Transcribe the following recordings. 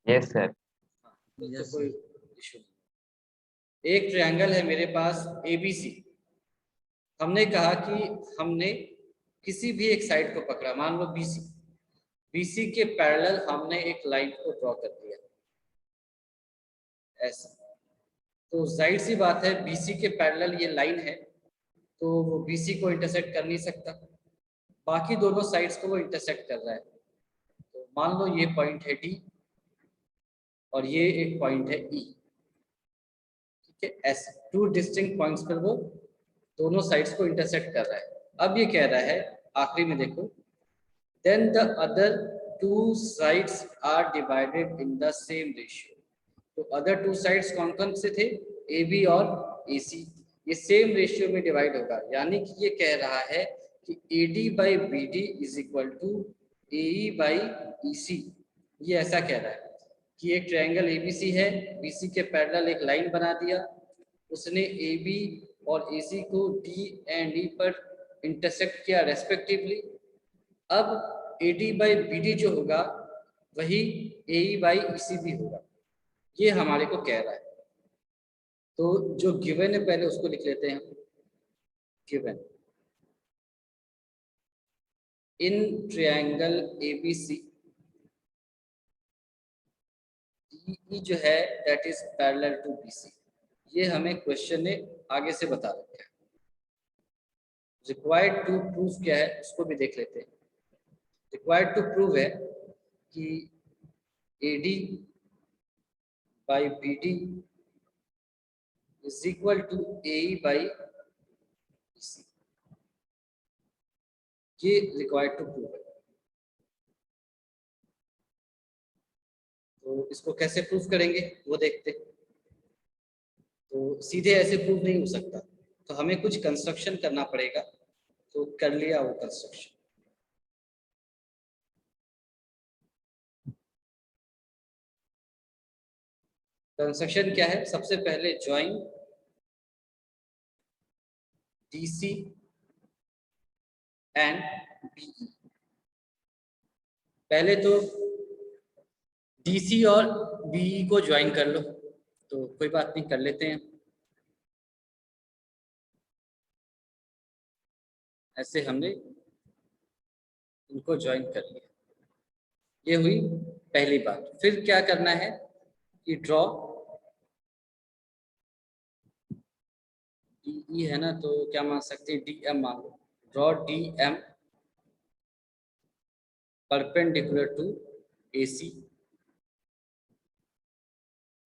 Yes sir. तो कोई issue नहीं। एक ट्रायंगल है मेरे पास ABC। हमने कहा कि हमने किसी भी एक साइड को पकड़ा, मान लो BC के पैरेलल हमने एक लाइन को ड्रॉ कर दिया ऐसा। तो जाहिर सी बात है BC के पैरेलल ये लाइन है, तो वो BC को इंटरसेक्ट कर नहीं सकता, बाकी दोनों साइड्स को वो इंटरसेक्ट कर रहा है। तो मान लो ये पॉइंट है D और ये एक पॉइंट है E, ठीक है। ऐसे टू डिस्टिंक्ट पॉइंट्स पर वो दोनों साइड्स को इंटरसेक्ट कर रहा है। अब ये कह रहा है आखिरी में देखो, then the other two sides are divided in the same ratio. तो अदर टू साइड्स कौन कौन से थे, AB और AC, ये सेम रेशियो में डिवाइड होगा। यानी कि ये कह रहा है कि AD by BD is equal to AE by EC। ये ऐसा कह रहा है कि एक ट्रायंगल ABC है, BC के पैरेलल एक लाइन बना दिया, उसने AB और AC को D एंड E पर इंटरसेक्ट किया रेस्पेक्टिवली। अब AD बाई BD जो होगा वही AE बाई EC भी होगा, ये हमारे को कह रहा है। तो जो गिवन है पहले उसको लिख लेते हैं। Given in triangle ABC DE जो है that is parallel to BC। ये हमें क्वेश्चन ने आगे से बता रखा है। रिक्वायर्ड टू प्रूफ क्या है उसको भी देख लेते हैं। रिक्वायर्ड टू प्रूव है कि AD by BD is equal to AE by EC। ये रिक्वायर्ड टू प्रूव है। तो इसको कैसे प्रूफ करेंगे वो देखते हैं। तो सीधे ऐसे प्रूफ नहीं हो सकता, तो हमें कुछ कंस्ट्रक्शन करना पड़ेगा। तो कर लिया वो कंस्ट्रक्शन। कंस्ट्रक्शन क्या है, सबसे पहले ज्वाइन DC एंड BE। पहले तो DC और BE को ज्वाइन कर लो, तो कोई बात नहीं, कर लेते हैं। ऐसे हमने इनको ज्वाइन कर लिया, ये हुई पहली बात। फिर क्या करना है कि ड्रॉ DE है ना, तो क्या मान सकते हैं, DM मान लो। Draw DM perpendicular to AC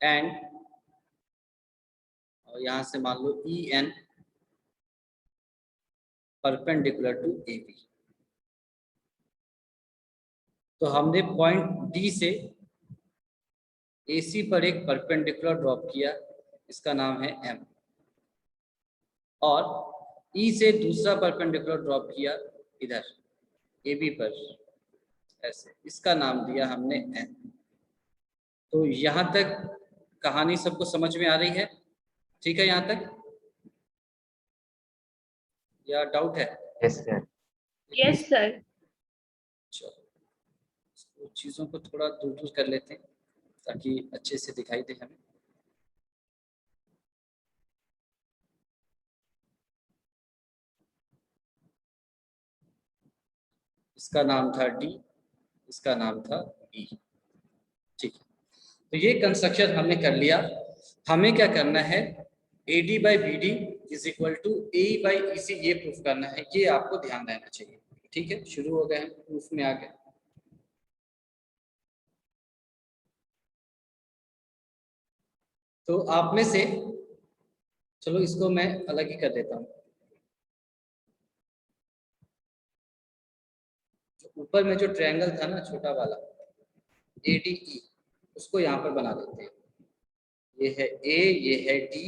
and, और यहां से मान लो EN परपेंडिकुलर टू AB। तो हमने पॉइंट D से AC पर एक परपेंडिकुलर ड्रॉप किया, इसका नाम है M। और E से दूसरा परपेंडिकुलर ड्रॉप किया इधर AB पर ऐसे, इसका नाम दिया हमने N। तो यहां तक कहानी सबको समझ में आ रही है? ठीक है यहाँ तक, या डाउट है? Yes sir. Yes sir. चलो चीजों को थोड़ा दूर दूर कर लेते हैं ताकि अच्छे से दिखाई दे हमें। इसका नाम था D, इसका नाम था E, ठीक है। तो ये कंस्ट्रक्शन हमने कर लिया। हमें क्या करना है, AD by BD is equal to AE by EC, ये प्रूफ करना है। ये आपको ध्यान रहना चाहिए, ठीक है। शुरू हो गए हम, प्रूफ में आ गए। तो आप में से, चलो इसको मैं अलग ही कर देता हूँ। ऊपर में जो ट्रायंगल था ना छोटा वाला ADE, उसको यहाँ पर बना देते हैं। ये है A, ये है D,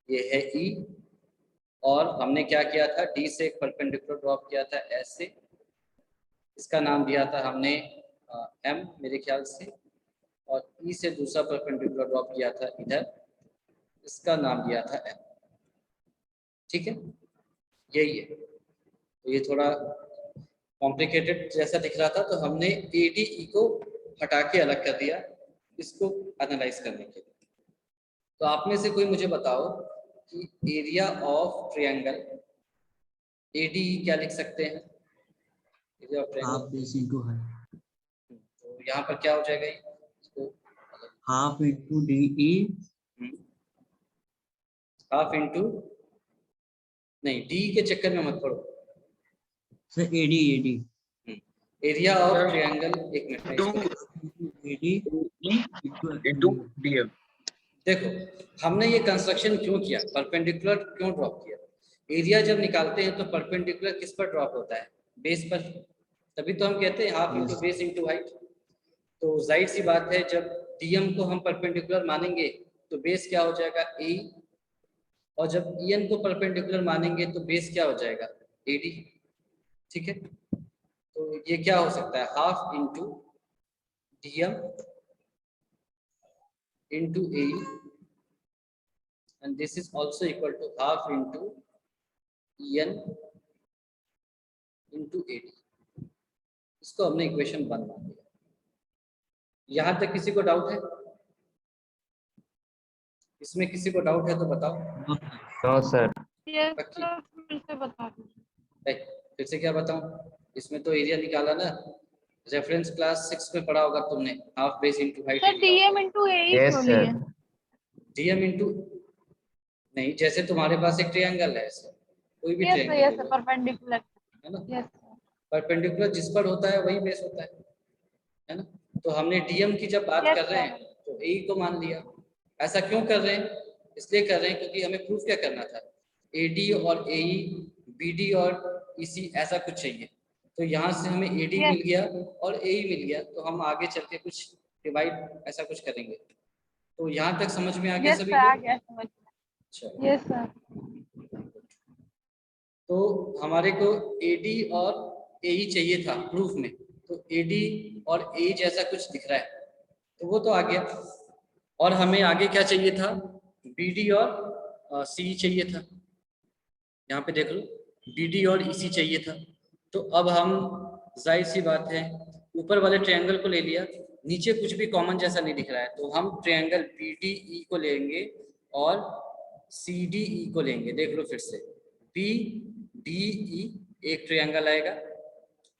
ये है E, और हमने क्या किया था, D से एक परपेंडिकुलर ड्रॉप किया था ऐसे, इसका नाम दिया था हमने M मेरे ख्याल से, और E से दूसरा परपेंडिकुलर ड्रॉप किया था इधर, इसका नाम दिया था M, ठीक है। यही है। तो ये थोड़ा कॉम्प्लिकेटेड जैसा दिख रहा था, तो हमने ADE को हटा के अलग कर दिया इसको एनालाइज करने के लिए। तो आप में से कोई मुझे बताओ कि एरिया ऑफ ट्रायंगल एडी क्या लिख सकते हैं? Area of triangle half base into height, तो यहाँ पर क्या हो जाएगा ये? इसको half into D E, half into, नहीं डी के चक्कर में मत पड़ो sir AD AD area of triangle, एक मिनट एडी इंटू डीएम। देखो हमने ये कंस्ट्रक्शन क्यों किया, परपेंडिकुलर क्यों ड्रॉप किया? एरिया जब निकालते हैं तो परपेंडिकुलर किस पर ड्रॉप होता है? बेस पर, तभी तो हम कहते हैं half into base into height. तो जाहिर सी बात है जब डीएम को हम परपेंडिकुलर मानेंगे तो बेस क्या हो जाएगा? ए, और जब ईएन को परपेंडिकुलर मानेंगे तो बेस क्या हो जाएगा? एडी। ठीक है, तो ये क्या हो सकता है? Half into DM into AE and this is also equal to half into EN into AD। इसको हमने इक्वेशन 1 मान लिया। यहां तक किसी को डाउट है? इसमें किसी को डाउट है तो बताओ। No sir. फिर से क्या बताऊं? इसमें तो एरिया निकाला ना, रेफरेंस क्लास 6 में पढ़ा होगा तुमने, half base into height. Sir DM into AE yes sir. DM into, नहीं जैसे तुम्हारे पास एक ट्रायंगल है ऐसे, कोई भी यस ट्रायंगल परपेंडिकुलर है ना, यस परपेंडिकुलर जिस पर होता है वही बेस होता है ना। तो हमने डीएम की जब बात Yes, कर रहे हैं तो ए को मान लिया। ऐसा क्यों कर रहे हैं? इसलिए कर रहे हैं क्योंकि हमें प्रूफ क्या करना था, एडी और एई, बीडी और ईसी ऐसा कुछ चाहिए। तो यहाँ से हमें एडी Yes. मिल गया और एई मिल गया, तो हम आगे चल के कुछ डिवाइड ऐसा कुछ करेंगे। तो यहाँ तक समझ में आ गया यस सभी सर आ को? गया समझ अच्छा, यस सर तो हमारे को एडी और एई चाहिए था प्रूफ में, तो एडी और एई जैसा कुछ दिख रहा है तो वो तो आ गया। और हमें आगे क्या चाहिए था? बीडी और सी चाहिए था। यहाँ पे देख लो, बीडी और ईसी चाहिए था। तो अब हम जाहिर सी बात है ऊपर वाले ट्रायंगल को ले लिया, नीचे कुछ भी कॉमन जैसा नहीं दिख रहा है, तो हम ट्रायंगल बीडीई को लेंगे और सीडीई को लेंगे। देख लो फिर से, बीडीई एक ट्रायंगल आएगा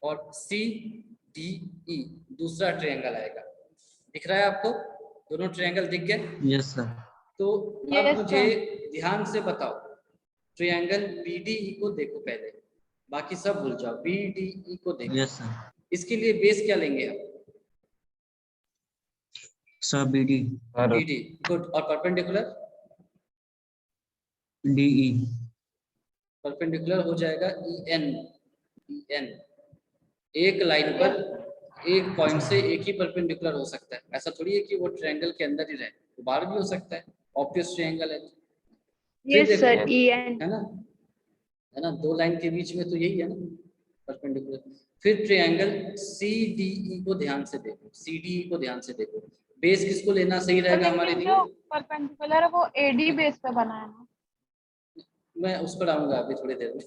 और सीडीई दूसरा ट्रायंगल आएगा। दिख रहा है आपको? दोनों ट्रायंगल दिख गए? Yes sir. तो Yes, अब मुझे sir. ध्यान से बताओ, ट्रायंगल बीडीई को देखो पहले, बाकी सब भूल जाओ, बीडीई को देखो। Yes sir. इसके लिए बेस क्या लेंगे हम? Sir BD BD, good. और परपेंडिकुलर? डीई परपेंडिकुलर हो जाएगा ईएन। ईएन एक लाइन पर एक पॉइंट से एक ही परपेंडिकुलर हो सकता है, ऐसा थोड़ी है कि वो ट्रायंगल के अंदर ही रहे, वो बाहर भी हो सकता है, ऑब्वियस ट्रायंगल है। यस सर ईएन है ना, दो लाइन के बीच में तो यही है ना परपेंडिकुलर। फिर ट्रायंगल सीडीई को ध्यान से देखो, सीडीई को ध्यान से देखो, बेस किसको लेना सही रहेगा हमारे लिए? जो परपेंडिकुलर है वो एडी बेस पे बना है ना। मैं उस पर आऊंगा अभी थोड़ी देर में।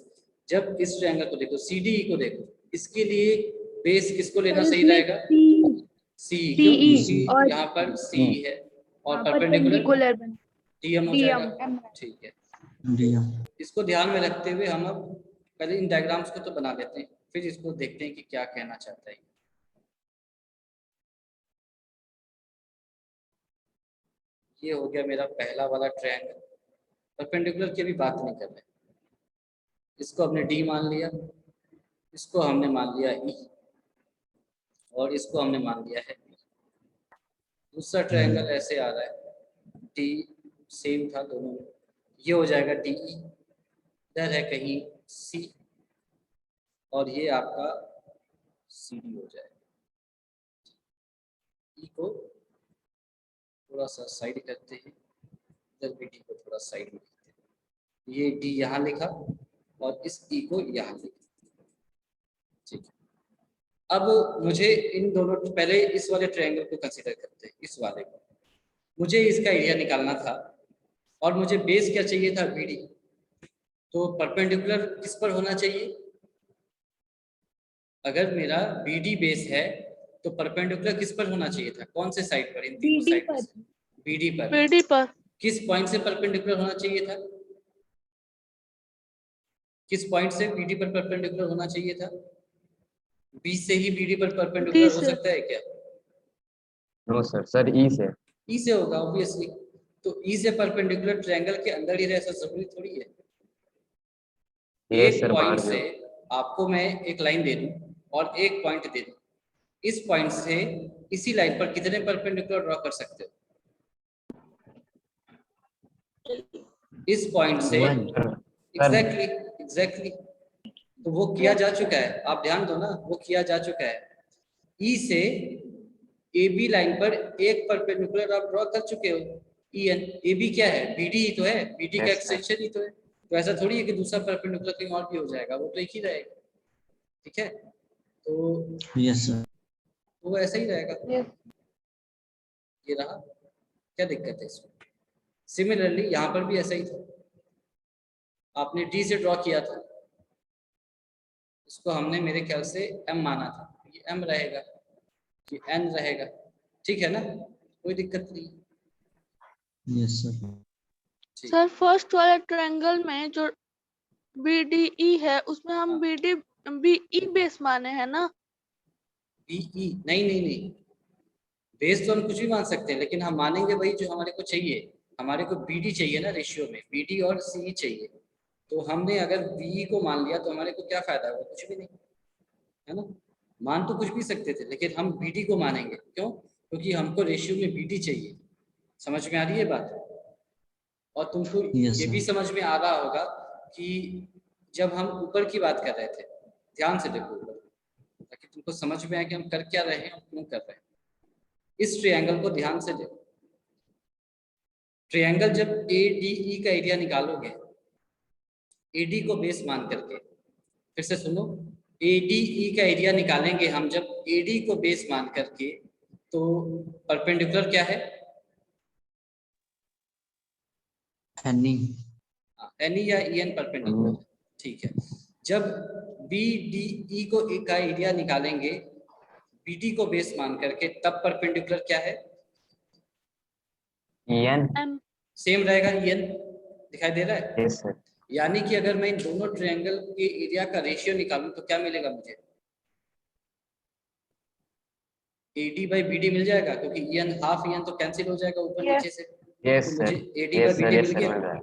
जब इस ट्रायंगल को देखो, सीडीई को देखो, इसके लिए बेस किसको लेना सही रहेगा? सी, क्यों? सी यहाँ पर सी है और परपेंडिकुलर डीएम हो जाएगा। ठीक है, इसको ध्यान में रखते हुए हम अब पहले इन डायग्राम्स को तो बना लेते हैं, फिर इसको देखते हैं कि क्या कहना चाहता है। ये हो गया मेरा पहला वाला ट्रायंगल, परपेंडिकुलर की भी बात नहीं कर रहे, इसको हमने डी मान लिया, इसको हमने मान लिया ई और इसको हमने मान लिया है बी। दूसरा ट्रायंगल ऐसे आ रहा है, डी सेम था दोनों में, ये हो जाएगा डी ई, इधर है कहीं सी और ये आपका सी डी हो जाएगा। ई को थोड़ा सा साइड करते हैं, इधर भी डी को थोड़ा साइड में करते हैं, ये डी यहाँ लिखा और इस ई को यहाँ लिखा। ठीक है, अब मुझे इन दोनों, पहले इस वाले ट्रायंगल को कंसीडर करते हैं, इस वाले को। मुझे इसका एरिया निकालना था और मुझे बेस क्या चाहिए था? बीडी। तो परपेंडिकुलर किस पर होना चाहिए? अगर मेरा बीडी बेस है तो परपेंडिकुलर किस पर होना चाहिए था, कौन से साइड पर, इन तीनों BD साइड पर। पर, बीडी पर। बीडी पर। किस पॉइंट से परपेंडिकुलर होना चाहिए था, किस पॉइंट से बीडी पर परपेंडिकुलर होना चाहिए था? बी से ही बीडी पर परपेंडिकुलर डी हो से। सकता है क्या? नो सर, सर ई से। ई से होगा ऑब्वियसली। तो ई से परपेंडिकुलर ट्रायंगल के अंदर ही रहे, ऐसा जरूरी थोड़ी है। ये एक सर पॉइंट बाहर से भी आपको मैं एक लाइन दे दूं और एक पॉइंट दे दूं, इस पॉइंट से इसी लाइन पर कितने परपेंडिकुलर ड्रॉ कर सकते हो? इस पॉइंट से One. Exactly exactly. तो वो किया जा चुका है, आप ध्यान दो ना, वो किया जा चुका है। ई से ए बी लाइन पर एक परपेंडिकुलर आप ड्रॉ कर चुके हो, ई एन। ए बी क्या है, बीडी ही तो है, बीडी का Yes, sir. एक्सटेंशन ही तो है। तो ऐसा थोड़ी है कि दूसरा परपेंडिकुलर कहीं और भी हो जाएगा, वो तो एक ही रहेगा। ठीक है, तो Yes, sir. वो ऐसा ही रहेगा। Yes. ये रहा, क्या दिक्कत है इसमें? सिमिलरली यहाँ पर भी ऐसा ही था, आपने डी से ड्रॉ किया था, इसको हमने मेरे ख्याल से एम माना था, ये एम रहेगा, ये एन रहेगा। ठीक है ना, कोई दिक्कत नहीं। Yes, sir. ठीक। सर फर्स्ट वाले ट्रायंगल में जो BDE है उसमें हम BE बेस माने हैं ना? बीई नहीं नहीं नहीं, बेस तो हम कुछ भी मान सकते हैं, लेकिन हम मानेंगे वही जो हमारे को चाहिए। हमारे को बीडी चाहिए ना, रेशियो में बीडी और सीई चाहिए। तो हमने अगर बीई को मान लिया तो हमारे को क्या फायदा होगा, कुछ भी नहीं, है ना। मान तो कुछ भी सकते थे, लेकिन हम बीडी को मानेंगे, क्यों? क्योंकि हमको रेशियो में बीडी चाहिए। समझ में आ रही है बात? और तुमको Yes, ये भी sir. समझ में आ रहा होगा कि जब हम ऊपर की बात कर रहे थे, ध्यान से देखो ऊपर, ताकि तुमको समझ में आए कि हम कर क्या रहे हैं और क्यों कर रहे हैं। इस ट्रायंगल को ध्यान से देखो। ट्रायंगल जब ADE का एरिया निकालोगे, AD को बेस मान करके, फिर से सुनो, ADE का एरिया निकालेंगे हम जब AD को बेस मान करके, तो परपेंडिकुलर क्या है? Any. एनी या EN परपेंडिकुलर है। ठीक है, जब BDE को का एरिया निकालेंगे BD को बेस मान करके, तब परपेंडिकुलर क्या है? EN। M। सेम रहेगा, EN दिखाई दे रहा है। Yes sir. यानी कि अगर मैं इन दोनों ट्रायंगल के एरिया का रेशियो निकालूं तो क्या मिलेगा मुझे? AD बाई BD मिल जाएगा, क्योंकि EN हाफ EN तो कैंसिल हो जाएगा ऊपर Yes. नीचे से। यस तो सर। मुझे AD बाई BD मिल गया।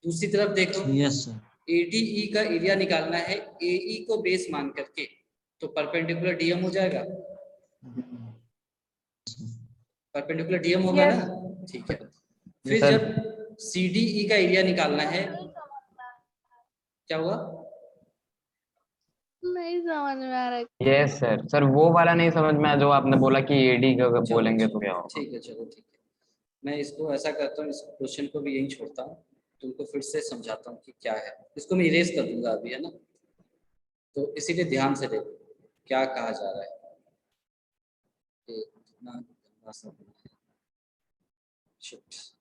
दूसरी तरफ देखो, Yes, sir. ADE का एरिया निकालना है AE को बेस मान करके, तो परपेंडिकुलर DM हो जाएगा। परपेंडिकुलर DM होगा Yes. ना। ठीक है, फिर सर। जब CDE का एरिया निकालना है, क्या हुआ? नहीं समझ में आ रहा है। Yes sir. सर वो वाला नहीं समझ में आया जो आपने बोला कि AD का अगर चलो, बोलेंगे तो क्या होगा। ठीक है, चलो ठीक है। मैं इसको ऐसा करता हूँ, इस क्वेश्चन को भी यही छोड़ता हूँ, तुमको फिर से समझाता हूँ कि क्या है। इसको मैं इरेज कर दूंगा अभी, है ना। तो इसीलिए ध्यान से देखो क्या कहा जा रहा है। ये इतना गंदा सा बना है। Shit.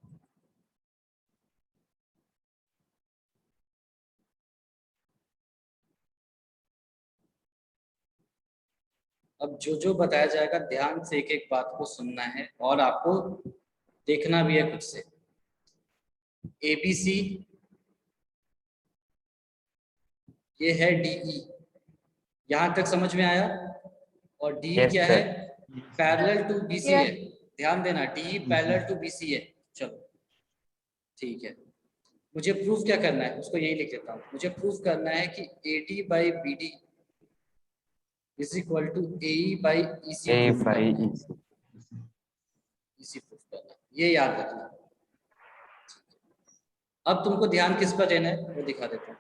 अब जो जो बताया जाएगा ध्यान से एक एक बात को सुनना है, और आपको देखना भी है खुद से। ABC ये है DE, यहां तक समझ में आया। और DE Yes, क्या sir. है? Parallel to BC Yes. है। ध्यान देना, DE पैरेलल टू BC है। चलो ठीक है, मुझे प्रूफ क्या करना है, उसको यही लिख लेता हूँ। मुझे प्रूफ करना है कि AD by BD is equal to AE by EC A proof by करना है। EC। EC प्रूफ करना है, ये याद रखना। अब तुमको ध्यान किस पर देना है वो दिखा देता हूँ।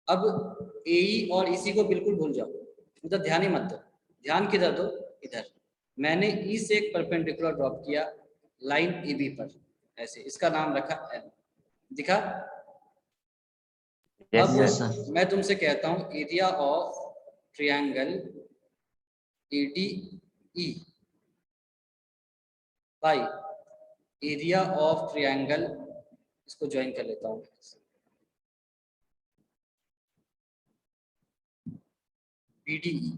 अब AE और EC को बिल्कुल भूल जाओ, उधर ध्यान ही मत दो। ध्यान किधर दो? इधर। मैंने E से एक परपेंडिकुलर ड्रॉप किया लाइन AB पर, ऐसे, इसका नाम रखा N। दिखा? Yes, अब Yes, sir. sir. मैं तुमसे कहता हूँ area of triangle ADE by area of triangle, इसको ज्वाइन कर लेता हूँ, BDE,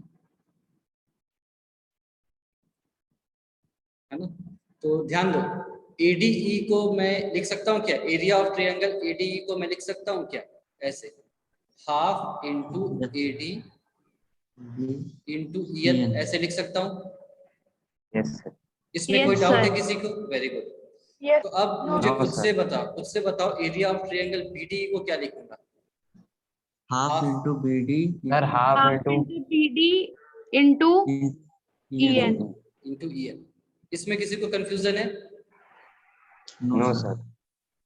है ना। तो ध्यान दो, ADE को मैं लिख सकता हूँ क्या, एरिया ऑफ ट्रायंगल ADE को मैं लिख सकता हूँ क्या, ऐसे half into AD into EN, ऐसे लिख सकता हूँ। Yes sir. इसमें Yes, कोई डाउट है sir. किसी को? Very good. Yes. तो अब No, मुझे No, खुद sir. से बताओ एरिया ऑफ ट्रायंगल BDE को क्या लिखूंगा? Half Half. Into BD sir half half into into BD into EN. Into EN। इसमें किसी को कंफ्यूजन है? No sir.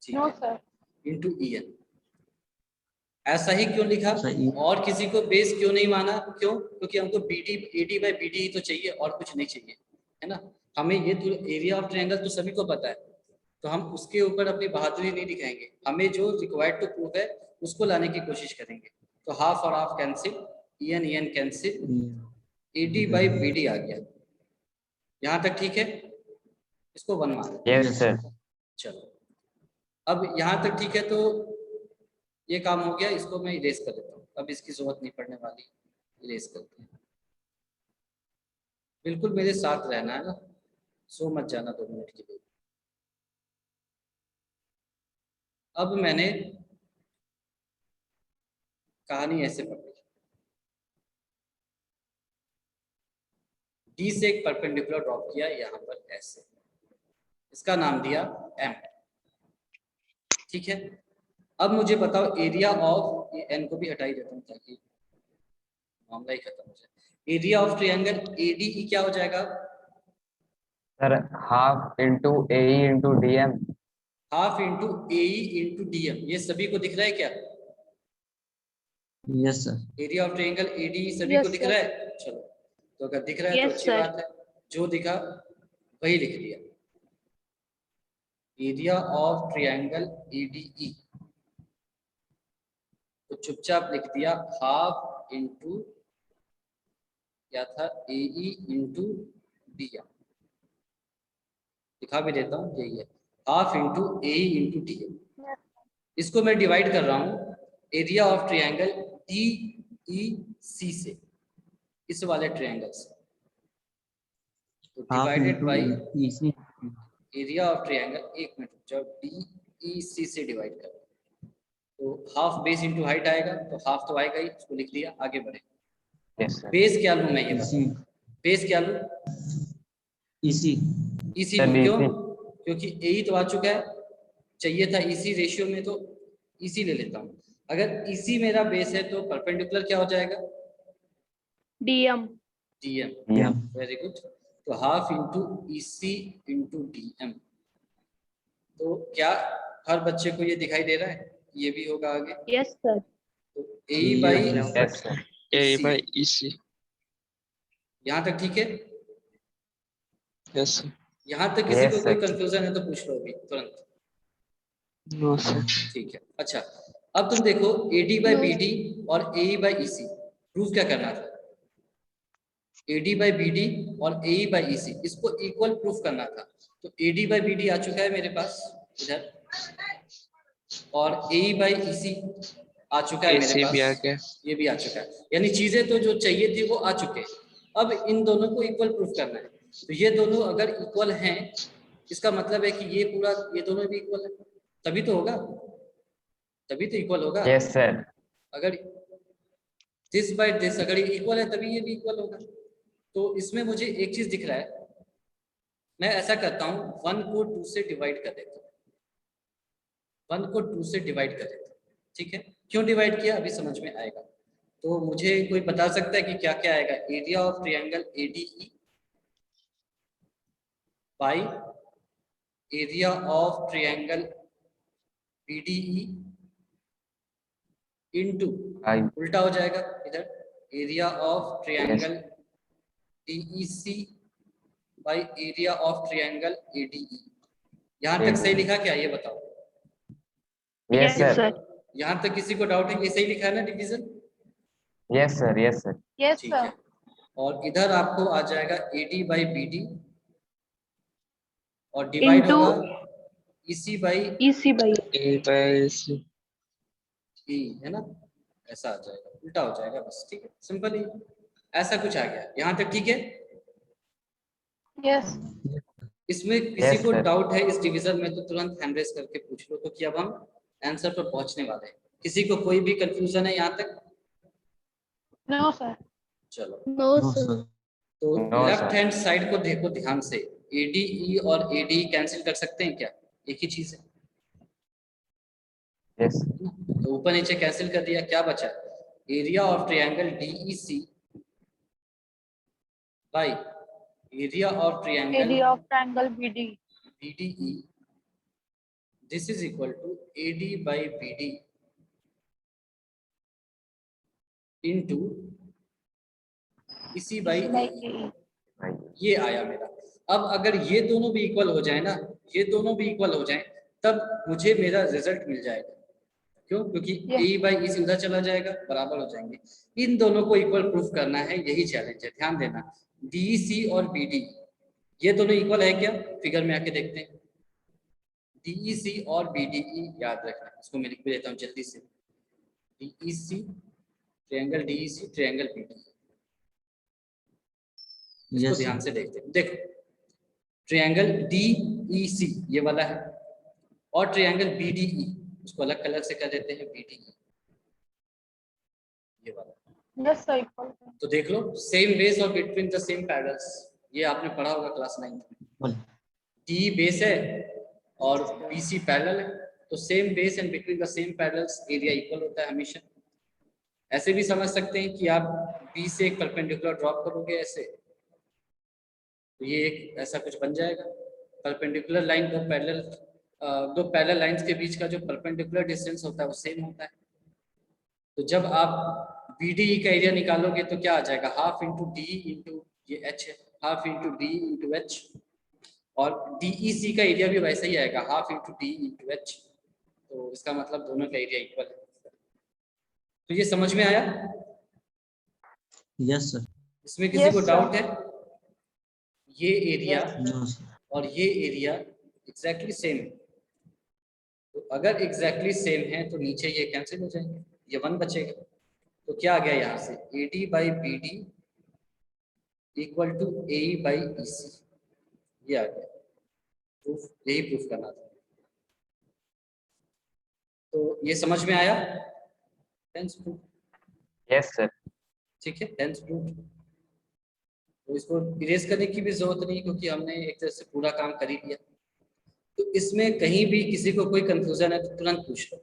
ठीक No, है, sir. Into EN। ऐसा ही क्यों लिखा? सही। और किसी को बेस क्यों नहीं माना? क्यों? क्योंकि हमको AD बाई BD ही तो चाहिए और कुछ नहीं चाहिए, है ना। हमें ये तो एरिया ऑफ ट्रायंगल तो सभी को पता है, तो हम उसके ऊपर अपनी बहादुरी नहीं दिखाएंगे, हमें जो रिक्वायर्ड टू प्रूफ है उसको लाने की कोशिश करेंगे। तो हाफ और half cancel, EN cancel, AD by BD आ गया। यहाँ तक ठीक है? इसको 1 मान। Yes sir. चलो, अब यहाँ तक ठीक है, तो ये काम हो गया, इसको मैं इरेज कर देता हूँ, अब इसकी जरूरत नहीं पड़ने वाली, इरेज करते हैं। बिल्कुल मेरे साथ रहना है ना, सो मत जाना 2 मिनट के लिए। अब मैंने कहानी ऐसे पढ़ी, डी से एक परपेंडिकुलर ड्रॉप किया यहाँ पर ऐसे, इसका नाम दिया M, ठीक है। अब मुझे बताओ एरिया ऑफ, ये N को भी हटा ही देता हूँ ताकि मामला ही खत्म हो जाए। एरिया ऑफ ट्रायंगल ADE क्या हो जाएगा? Sir half into AE into DM। Half into AE into DM, ये सभी को दिख रहा है क्या? Yes sir. Area of triangle ADE सभी Yes, को दिख sir. रहा है? चलो, तो अगर दिख रहा है तो Yes, अच्छी sir. बात है, जो दिखा वही लिख दिया। एरिया ऑफ ट्रायंगल ADE तो चुपचाप लिख दिया हाफ इंटू क्या था, AE इंटू DM, दिखा भी देता हूँ, यही है half into AE into DM। इसको मैं डिवाइड कर रहा हूँ एरिया ऑफ ट्रायंगल DEC से, इस वाले ट्रायंगल से, तो हाफ डिवाइडेड बाय इसी एरिया ऑफ ट्रायंगल, एक मिनट, जब DEC से डिवाइड कर, तो हाफ बेस इंटू हाइट आएगा, तो हाफ तो आएगा ही, उसको लिख दिया, आगे बढ़े। Yes sir. बेस क्या लूँ मैं, ये इसी बताओ, बेस क्या लूँ? इसी इसी सर, लूँ, क्यों? DC। क्योंकि AE तो आ चुका है, चाहिए था इसी रेशियो में, तो इसी ले लेता हूँ। अगर इसी मेरा बेस है तो परपेंडिकुलर क्या हो जाएगा? DM. DM। Very good. तो half into EC into DM, तो क्या हर बच्चे को ये दिखाई दे रहा है? ये भी होगा आगे, Yes, sir. तो AE by yes sir. A by EC, EC. यहाँ तक ठीक है? Yes, sir. यहाँ तक किसी Yes, को कोई sir. कंफ्यूजन है तो पूछ लो अभी तुरंत। No, sir. ठीक है, अच्छा अब तुम देखो AD बाई No. BD और AE बाई EC प्रूफ क्या करना था? AD बाई BD और AE बाई EC, इसको इक्वल प्रूफ करना था। तो AD बाई BD आ चुका है मेरे पास इधर, और AE बाई EC आ चुका है मेरे AC भी आ पास, गया। ये भी आ चुका है, यानी चीजें तो जो चाहिए थी वो आ चुके हैं। अब इन दोनों को इक्वल प्रूफ करना है, तो ये दोनों अगर इक्वल हैं, इसका मतलब है कि ये पूरा, ये दोनों भी इक्वल है, तभी तो होगा, तभी तो इक्वल होगा। Yes sir. अगर दिस बाय दिस अगर इक्वल है तभी ये भी इक्वल होगा। तो इसमें मुझे एक चीज दिख रहा है, मैं ऐसा करता हूँ 1 को 2 से डिवाइड कर देता हूँ, 1 को 2 से डिवाइड कर देता हूँ, ठीक है। क्यों डिवाइड किया अभी समझ में आएगा। तो मुझे कोई बता सकता है कि क्या क्या आएगा? Area of triangle ADE by area of triangle BDE into, उल्टा हो जाएगा इधर, area of triangle DEC by area of triangle ADE। यहाँ तक सही लिखा क्या, ये बताओ? Yes Yes, sir. sir. यहाँ तक किसी को डाउट है? ये सही लिखा है ना division? Yes sir. Yes sir. Yes, ठीक है, sir. और इधर आपको आ जाएगा AD बाई BD और डिवाइड Into होगा EC by EC by A by C. E, है ना, ऐसा आ जाएगा, उल्टा हो जाएगा बस, ठीक है, सिंपल ही। ऐसा कुछ आ गया, यहाँ तक ठीक है। यस इसमें किसी Yes, को sir. डाउट है इस डिवीजन में तो तुरंत हैंड रेज करके पूछ लो, तो कि अब हम आंसर पर पहुंचने वाले हैं। किसी को कोई भी कंफ्यूजन है यहाँ तक? नो सर चलो, नो नो सर। सर। तो No, left sir. Hand side को देखो ध्यान से, ADE और ADE कैंसिल कर सकते हैं क्या? एक ही चीज है Yes. ना? तो ऊपर नीचे कैंसिल कर दिया, क्या बचा? Area of triangle DEC by area of triangle area of triangle BD BDE, this is equal to AD by BD into EC by by AE। KE। ये आया मेरा। अब अगर ये दोनों भी इक्वल हो जाए ना, ये दोनों भी इक्वल हो जाए, तब मुझे मेरा रिजल्ट मिल जाएगा। क्यों? क्योंकि Yes. ए बाई ई उधर चला जाएगा, बराबर हो जाएंगे। इन दोनों को इक्वल प्रूफ करना है, यही चैलेंज है। ध्यान देना, DEC और BD ये दोनों इक्वल है क्या? फिगर में आके देखते हैं। DEC और BDE याद रखना, इसको मैं लिख भी देता हूँ जल्दी से। DEC triangle DEC triangle BDE, इसको यस ध्यान से देखते हैं। देखो, ट्रायंगल DEC ये वाला है, और ट्रायंगल BDE उसको अलग कलर से कर देते हैं, BDE ये वाला। Yes sir equal. तो देख लो, सेम बेस और बिटवीन द सेम पैरेलल्स, ये आपने पढ़ा होगा क्लास 9 में। DE बेस है और BC पैरेलल है, तो same base and between the same parallels area equal होता है हमेशा। ऐसे भी समझ सकते हैं कि आप B से एक परपेंडिकुलर ड्रॉप करोगे ऐसे, तो ये एक ऐसा कुछ बन जाएगा। परपेंडिकुलर लाइन दो पैरेलल लाइंस के बीच का जो परपेंडिकुलर डिस्टेंस होता है वो सेम होता है। तो जब आप BDE का एरिया निकालोगे तो क्या आ जाएगा? हाफ इंटू डी इंटू ये H है, half into D into H, और DEC का एरिया भी वैसा ही आएगा, half into D into H। तो इसका मतलब दोनों का एरिया इक्वल है। तो ये समझ में आया? Yes sir. इसमें किसी Yes, को sir. डाउट है? ये एरिया नो सर। और ये एरिया एग्जैक्टली सेम है, तो अगर एग्जैक्टली सेम है तो नीचे ये कैंसिल हो जाएंगे, ये 1 बचेगा। तो क्या आ गया यहाँ से? AD by BD equal to AE by EC, ये आ गया प्रूफ, यही प्रूफ करना था। तो ये समझ में आया? Hence proof, Yes, sir. ठीक है, हेंस प्रूफ। तो इसको इरेज करने की भी जरूरत नहीं, क्योंकि हमने एक तरह से पूरा काम कर ही लिया। तो इसमें कहीं भी किसी को कोई कंफ्यूजन है तो तुरंत पूछ लो,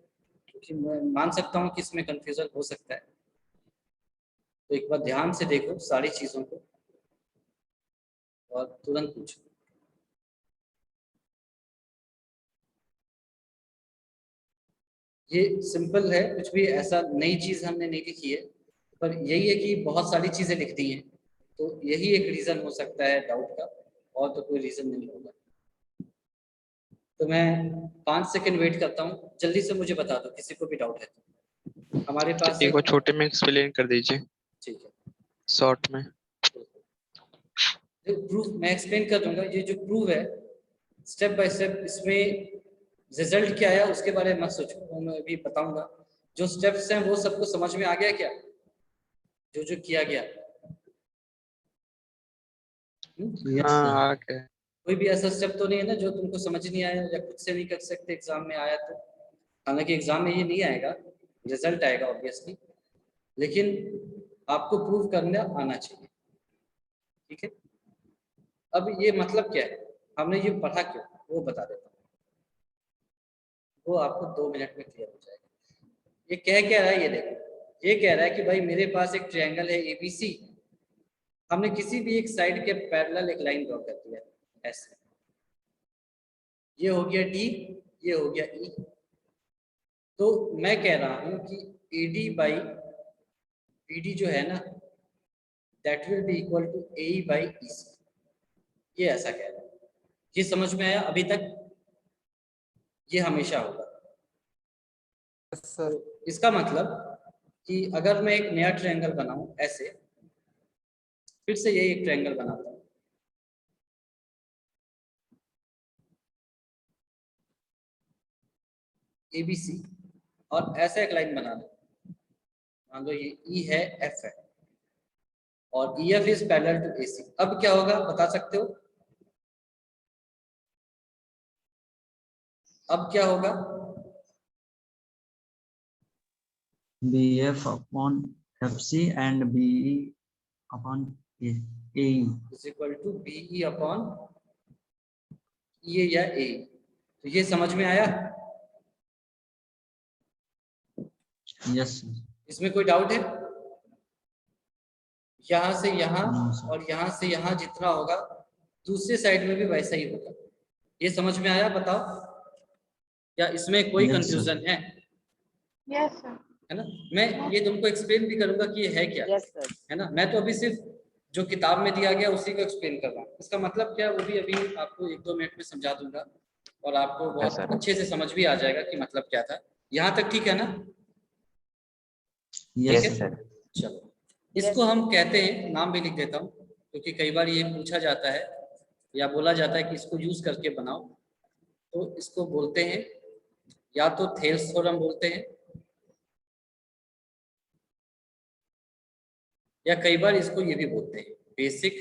क्योंकि मैं मान सकता हूँ कि इसमें कंफ्यूजन हो सकता है। तो एक बार ध्यान से देखो सारी चीजों को और तुरंत पूछो। ये सिंपल है, कुछ भी ऐसा नई चीज हमने नहीं लिखी है, पर यही है कि बहुत सारी चीजें लिख दी हैं, तो यही एक रीजन हो सकता है डाउट का, और तो कोई रीजन नहीं होगा। तो मैं 5 सेकंड वेट करता हूँ, जल्दी से मुझे बता दो किसी को भी डाउट है तो। हमारे पास एक बार छोटे में एक्सप्लेन कर दीजिए ठीक है, शॉर्ट में। जो प्रूफ मैं एक्सप्लेन कर दूंगा, ये जो प्रूफ है स्टेप बाय स्टेप, इसमें रिजल्ट क्या आया उसके बारे में मत सोचो, वो मैं अभी बताऊंगा। जो स्टेप्स हैं वो सबको समझ में आ गया क्या, जो जो किया गया? यस हाँ सर। आ गया। कोई भी ऐसा स्टेप तो नहीं है ना जो तुमको समझ नहीं आया या खुद से नहीं कर सकते, एग्जाम में आया तो? हालांकि एग्जाम में ये नहीं आएगा, रिजल्ट आएगा ऑब्वियसली, लेकिन आपको प्रूव करना आना चाहिए, ठीक है। अब ये मतलब क्या है, हमने ये पढ़ा क्यों, वो बता देता हूँ, वो आपको 2 मिनट में क्लियर हो जाएगा। ये कह क्या रहा है, ये देखो, ये कह रहा है कि भाई मेरे पास एक ट्रायंगल है ABC, हमने किसी भी एक साइड के पैरेलल एक लाइन ड्रॉ कर दिया ऐसे, ये हो गया D, ये हो गया E। तो मैं कह रहा हूं कि AD बाई BD जो है ना, that will be equal to AE by EC, ये ऐसा कह रहा है। ये समझ में आया अभी तक? ये हमेशा होगा। सर तो इसका मतलब कि अगर मैं एक नया ट्रायंगल बनाऊं ऐसे, फिर से यही एक ट्रायंगल बनाता हूं, ABC, और ऐसा एक लाइन बना लो, मान लो ये E है, F है, और EF is parallel to AC। अब क्या होगा बता सकते हो? अब क्या होगा? BF upon FC and BE upon AE। Is equal to BE upon ये या A। तो ये समझ में आया? Yes sir. इसमें कोई डाउट है? यहाँ से यहाँ No, sir। और यहाँ से यहाँ जितना होगा दूसरे साइड में भी वैसा ही होगा। ये समझ में आया? बताओ, या इसमें कोई Yes, sir। कंफ्यूजन है? Yes sir. है ना? मैं ये तुमको एक्सप्लेन भी करूंगा कि ये है क्या। Yes sir. है ना? मैं तो अभी सिर्फ जो किताब में दिया गया उसी को एक्सप्लेन कर रहा हूँ। इसका मतलब क्या है वो भी अभी आपको 1-2 मिनट में समझा दूंगा और आपको बहुत sir। अच्छे से समझ भी आ जाएगा कि मतलब क्या था। यहाँ तक ठीक है ना? यस ठीक है? सर। चलो, इसको हम कहते हैं, नाम भी लिख देता हूँ क्योंकि कई बार ये पूछा जाता है या बोला जाता है कि इसको यूज करके बनाओ। तो इसको बोलते हैं या तो थेल्स थ्योरम बोलते हैं, या कई बार इसको ये भी बोलते हैं बेसिक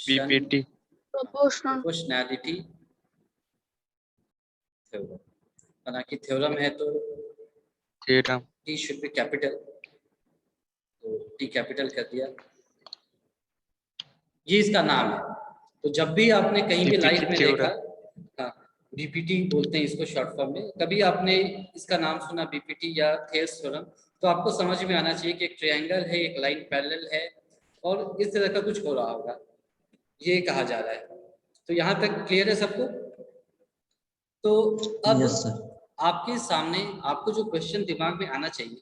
BPT। Proportionality theorem. हालांकि थ्योरम है तो theorem. T should be capital, तो T कैपिटल कर दिया। ये इसका नाम है। तो जब भी आपने कहीं भी लाइफ में देखा, हाँ BPT बोलते हैं इसको शॉर्ट फॉर्म में, कभी आपने इसका नाम सुना BPT या थेल्स थ्योरम, तो आपको समझ में आना चाहिए कि एक ट्रायंगल है, एक लाइन पैरेलल है और इस तरह का कुछ हो रहा होगा, ये कहा जा रहा है। तो यहाँ तक क्लियर है सबको? तो अब यस सर। आपके सामने आपको जो क्वेश्चन दिमाग में आना चाहिए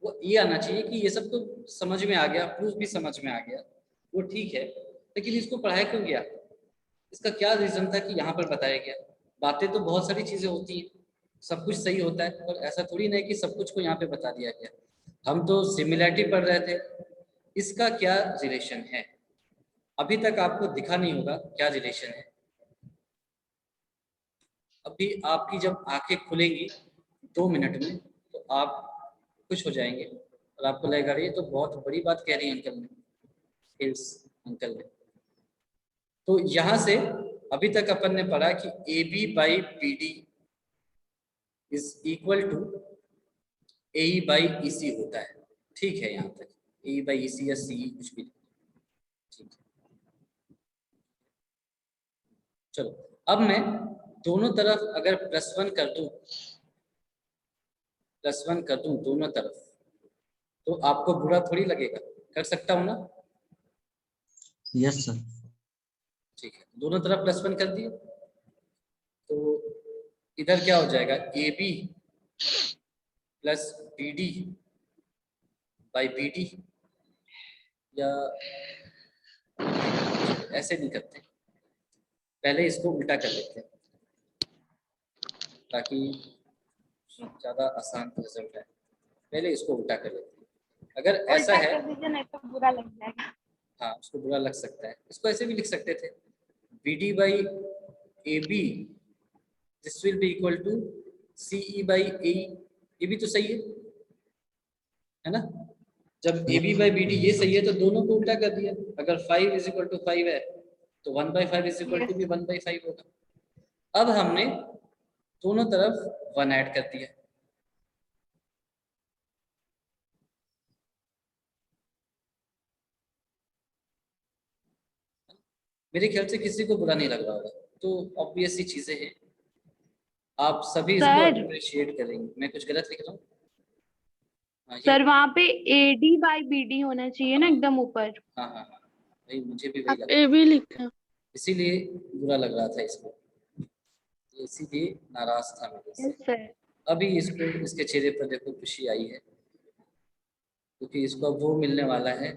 वो ये आना चाहिए कि ये सब तो समझ में आ गया, प्रूफ भी समझ में आ गया, वो ठीक है, लेकिन इसको पढ़ाया क्यों गया? इसका क्या रीजन था कि यहाँ पर बताया गया? बातें तो बहुत सारी चीजें होती हैं, सब कुछ सही होता है, और ऐसा थोड़ी नहीं कि सब कुछ को यहाँ पे बता दिया गया। हम तो सिमिलैरिटी पढ़ रहे थे, इसका क्या रिलेशन है? अभी तक आपको दिखा नहीं होगा क्या रिलेशन है। अभी आपकी जब आंखें खुलेंगी 2 मिनट में तो आप खुश हो जाएंगे और आपको लगेगा ये तो बहुत बड़ी बात कह रही है अंकल ने, अंकल ने। तो यहाँ से अभी तक अपन ने पढ़ा कि AB by BD is equal to AE by EC होता है। ठीक है, यहाँ तक AE by EC या CE कुछ भी ठीक है। चलो, अब मैं दोनों तरफ अगर +1 कर दूं, +1 कर दूं दोनों तरफ, तो आपको बुरा थोड़ी लगेगा? कर सकता हूं ना? Yes sir. ठीक है, दोनों तरफ +1 कर दिए तो इधर क्या हो जाएगा? AB plus BD by BD, या ऐसे नहीं करते, पहले इसको उल्टा कर लेते हैं ताकि ज्यादा आसान रिजल्ट है। पहले इसको उल्टा कर लेते हैं। अगर ऐसा उल्टा है, कर दीजिए नहीं तो बुरा लग जाएगा। हाँ उसको बुरा लग सकता है, इसको ऐसे भी लिख सकते थे BD by AB this will be equal to CE by AE। ये भी तो सही है ना? जब AB by BD ये सही है तो दोनों को उल्टा कर दिया। अगर 5 इज इक्वल टू 5 है तो 1/5 इज इक्वल टू भी 1/5 होगा। अब हमने दोनों तरफ 1 ऐड कर दिया। मेरे ख्याल से किसी को बुरा नहीं लग रहा होगा, तो ऑब्वियस सी चीजें हैं, आप सभी इसको सर। अप्रिशिएट करेंगे। मैं कुछ गलत लिख रहा हूँ? हाँ, सर वहाँ पे AD by BD होना चाहिए ना एकदम ऊपर। हाँ हाँ हाँ, भाई मुझे भी वही आप लगा, AB लिखे। इसीलिए बुरा लग रहा था इसको, इसीलिए नाराज था मेरे से। Yes sir. अभी इसको, इसके चेहरे पर देखो खुशी आई है, क्योंकि इसको अब वो मिलने वाला है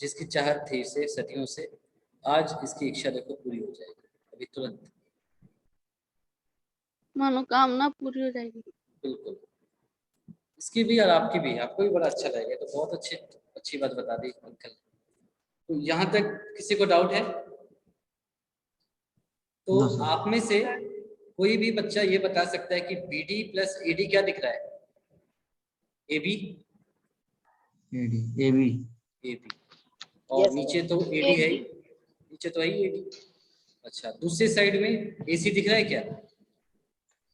जिसकी चाहत थी इसे सदियों से। आज इसकी इच्छा देखो पूरी हो जाएगी अभी तुरंत, मनोकामना पूरी हो जाएगी। बिल्कुल। इसकी भी और आपकी भी, आपको भी बड़ा अच्छा लगेगा। तो बहुत अच्छी बात बता दी अंकल। तो यहाँ तक किसी को डाउट है? तो No, sir। आप में से कोई भी बच्चा ये बता सकता है कि BD प्लस AD क्या दिख रहा है? AB AD AB AB और Yes, नीचे तो AD है ही, नीचे तो है ही AD। अच्छा दूसरी साइड में AC दिख रहा है क्या?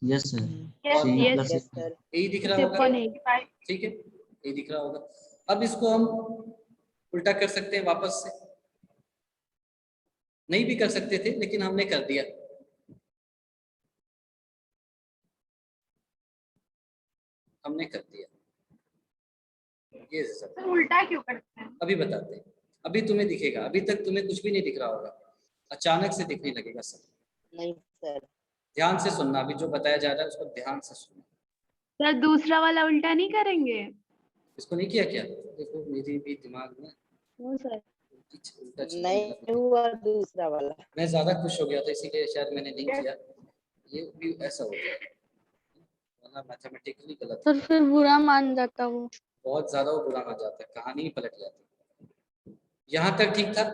yes sir Yes, C yes. plus yes sir. A दिख रहा Except होगा, one 85. ठीक है A दिख रहा होगा। अब इसको हम उल्टा कर सकते हैं वापस से, नहीं भी कर सकते थे लेकिन हमने कर दिया। हमने कर दिया ये सब। सर उल्टा क्यों करते हैं? अभी बताते हैं, अभी तुम्हें दिखेगा, अभी तक तुम्हें कुछ भी नहीं दिख रहा होगा, अचानक से दिखने लगेगा सब। नहीं सर। ध्यान से सुनना, अभी जो बताया जा रहा है उसको ध्यान से सुनना। सर दूसरा वाला उल्टा नहीं करेंगे? इसको नहीं किया क्या? देखो मेरी भी दिमाग में वो सर उल्टा चलने नहीं लगा। हुआ दूसरा वाला। मैं ज्यादा खुश हो गया था इसीलिए शायद मैंने नहीं किया, ये भी ऐसा हो गया, वरना मैथमेटिकली गलत है। सर फिर बुरा मान जाता वो। बहुत ज्यादा वो बुरा मान जाता है, कहानी ही पलट जाती है। यहाँ तक ठीक था,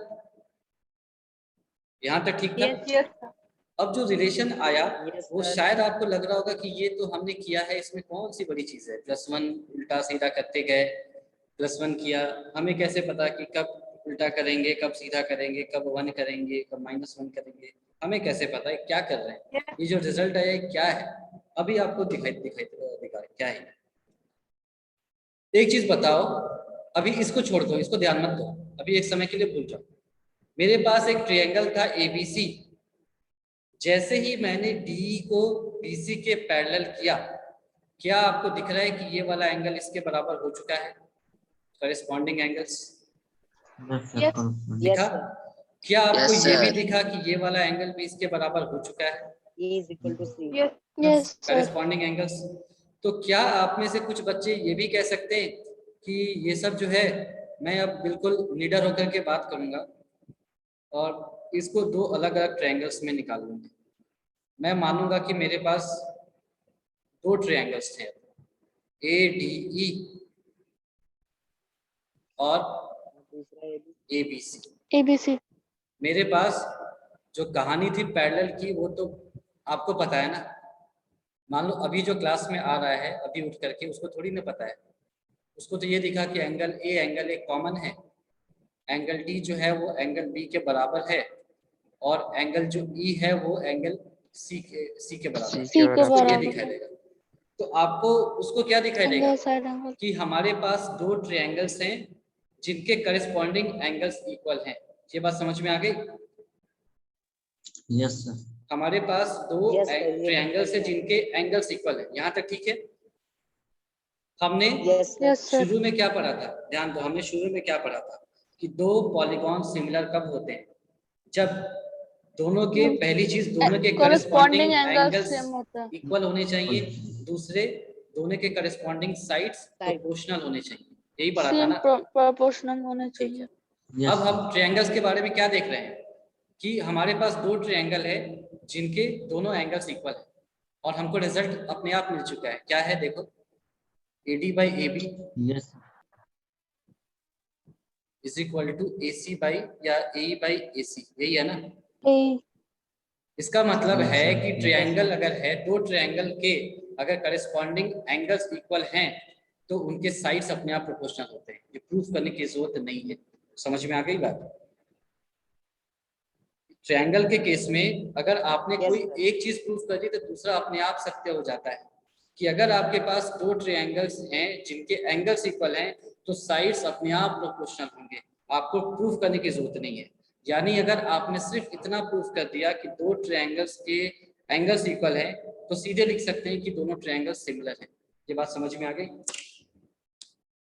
यहाँ तक ठीक था। Yes yes sir. अब जो रिलेशन आया Yes, वो sir. शायद आपको लग रहा होगा कि ये तो हमने किया है, इसमें कौन सी बड़ी चीज है, +1 उल्टा सीधा करते गए, +1 किया, हमें कैसे पता कि कब उल्टा करेंगे, कब सीधा करेंगे, कब 1 करेंगे, कब -1 करेंगे, हमें कैसे पता है क्या कर रहे हैं? ये जो रिजल्ट आया है क्या है, अभी आपको दिखाई क्या है। एक चीज बताओ, अभी इसको छोड़ दो, इसको ध्यान मत दो, अभी एक समय के लिए भूल जाओ। मेरे पास एक ट्रायंगल था ABC, जैसे ही मैंने DE को BC के पैरेलल किया, क्या आपको दिख रहा है कि ये वाला एंगल इसके बराबर हो चुका है? Corresponding angles yes sir Yes. corresponding. Yes, दिखा? sir. क्या आपको Yes, ये भी sir. दिखा कि ये वाला एंगल भी इसके बराबर हो चुका है? E is equal to C. Yes yes sir. Corresponding angles. तो क्या आप में से कुछ बच्चे ये भी कह सकते हैं कि ये सब जो है, मैं अब बिल्कुल निडर होकर के बात करूंगा और इसको दो अलग अलग ट्रायंगल्स में निकाल लूंगा। मैं मानूंगा कि मेरे पास दो ट्रायंगल्स थे, ADE और दूसरा AB. ABC। ABC। मेरे पास जो कहानी थी पैरेलल की वो तो आपको पता है ना। मान लो अभी जो क्लास में आ रहा है, अभी उठ करके उसको थोड़ी ना पता है, उसको तो ये दिखा कि एंगल A कॉमन है, एंगल D जो है वो एंगल B के बराबर है, और एंगल जो E है वो एंगल C के बराबर है। C के उसको ये बराबर। दिखाई देगा। तो आपको उसको क्या दिखाई देगा एंगल साइड एंगल। कि हमारे पास दो ट्रायंगल्स हैं जिनके करेस्पॉन्डिंग एंगल्स इक्वल हैं। ये बात समझ में आ गई? yes sir हमारे पास दो Yes, sir, ये ट्रायंगल्स हैं समझ में जिनके एंगल्स इक्वल हैं। यहाँ तक ठीक है? हमने Yes, sir. Yes sir. शुरू में क्या पढ़ा था? ध्यान दो, हमने शुरू में क्या पढ़ा था कि दो पॉलीगॉन सिमिलर कब होते हैं? जब दोनों के, पहली चीज दोनों के corresponding corresponding angle angles same होता है। इक्वल होने चाहिए, दूसरे दोनों के करेस्पॉन्डिंग साइड्स प्रोपोर्शनल होने चाहिए। यही पढ़ा था सेम ना? प्रोपोर्शनल होने चाहिए। yes अब sir. हम ट्रायंगल्स के बारे में क्या देख रहे हैं कि हमारे पास दो ट्रायंगल है जिनके दोनों एंगल्स इक्वल है, और हमको रिजल्ट अपने आप मिल चुका है। क्या है देखो, AD by AB yes sir. Is equal to AC by या AE by AC, यही है ना? इसका मतलब Yes, है sir. कि ट्रायंगल अगर है, दो ट्रायंगल के अगर करेस्पॉन्डिंग एंगल्स इक्वल हैं तो उनके साइड्स अपने आप प्रोपोर्शनल होते हैं। ये प्रूफ करने की जरूरत नहीं है। समझ में आ गई बात? ट्रायंगल के केस में अगर आपने Yes, कोई sir. एक चीज प्रूफ कर दी तो दूसरा अपने आप सत्य हो जाता है। कि अगर आपके पास दो ट्रायंगल्स हैं जिनके एंगल्स इक्वल हैं तो साइड्स अपने आप प्रोपोर्शनल होंगे, आपको प्रूफ करने की जरूरत नहीं है। यानी अगर आपने सिर्फ इतना प्रूफ कर दिया कि दो ट्रायंगल्स के एंगल्स इक्वल हैं तो सीधे लिख सकते हैं कि दोनों ट्रायंगल्स सिमिलर हैं। ये बात समझ में आ गई?